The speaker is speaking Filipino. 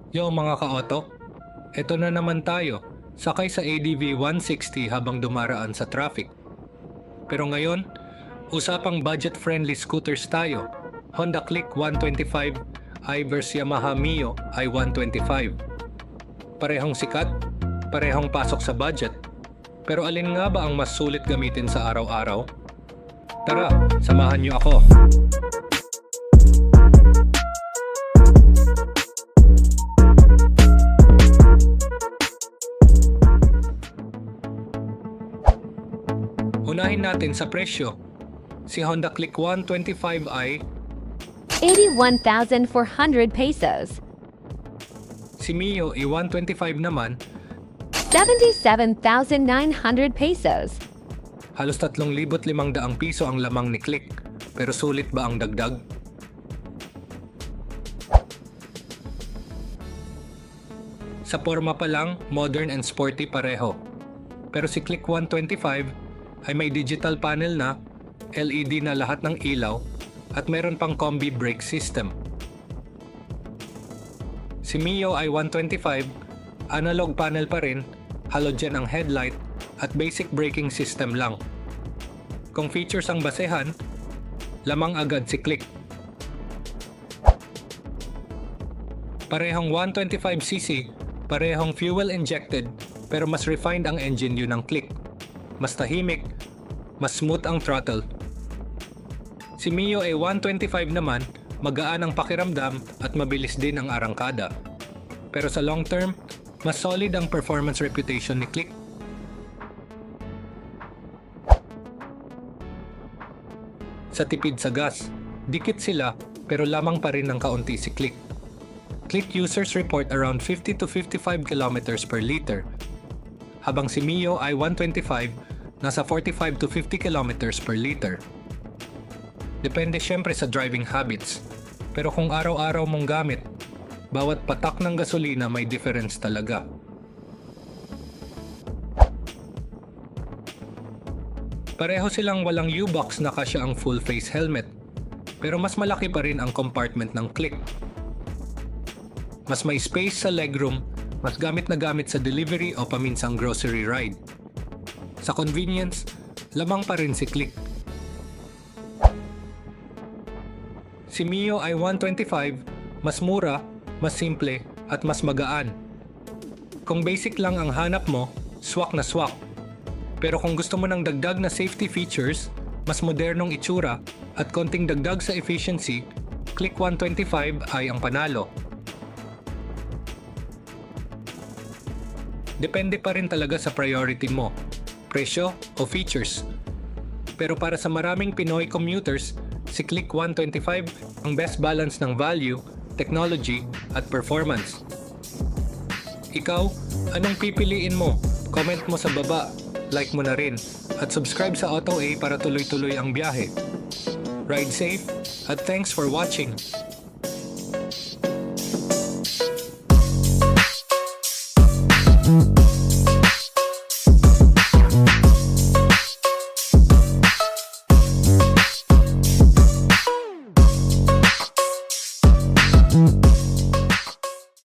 Yo mga ka-auto, eto na naman tayo, sakay sa ADV 160 habang dumaraan sa traffic. Pero ngayon, usapang budget-friendly scooters tayo. Honda Click 125 i versus Yamaha Mio i125. Parehong sikat, parehong pasok sa budget. Pero alin nga ba ang mas sulit gamitin sa araw-araw? Tara, samahan niyo ako. Unahin natin sa presyo. Si Honda Click 125i, 81,400 pesos, si Mio i125 naman, 77,900 pesos, halos 3,500 piso ang lamang ni Click. Pero sulit ba ang dagdag? Sa forma pa lang, modern and sporty pareho. Pero si Click 125 ay may digital panel na, LED na lahat ng ilaw, at meron pang combi brake system. Si Mio i125, analog panel pa rin, halogen ang headlight, at basic braking system lang. Kung features ang basehan, lamang agad si Click. Parehong 125cc, parehong fuel injected, pero mas refined ang engine yun ng Click. Mas tahimik, mas smooth ang throttle. Si Mio A125 naman, magaan ang pakiramdam at mabilis din ang arangkada. Pero sa long term, mas solid ang performance reputation ni Click. Sa tipid sa gas, dikit sila pero lamang pa rin ng kaunti si Click. Click users report around 50 to 55 kilometers per liter, habang si Mio i125 nasa 45 to 50 kilometers per liter. Depende syempre sa driving habits, pero kung araw-araw mong gamit, bawat patak ng gasolina may difference talaga. Pareho silang walang U-box na kasya ang full face helmet, pero mas malaki pa rin ang compartment ng Click. Mas may space sa legroom, mas gamit na gamit sa delivery o paminsang grocery ride. Sa convenience, lamang pa rin si Click. Si Mio i125, mas mura, mas simple, at mas magaan. Kung basic lang ang hanap mo, swak na swak. Pero kung gusto mo ng dagdag na safety features, mas modernong itsura, at konting dagdag sa efficiency, Click 125 ay ang panalo. Depende pa rin talaga sa priority mo, presyo o features. Pero para sa maraming Pinoy commuters, si Click 125 ang best balance ng value, technology, at performance. Ikaw, anong pipiliin mo? Comment mo sa baba, like mo na rin, at subscribe sa AutoA para tuloy-tuloy ang biyahe. Ride safe, at thanks for watching!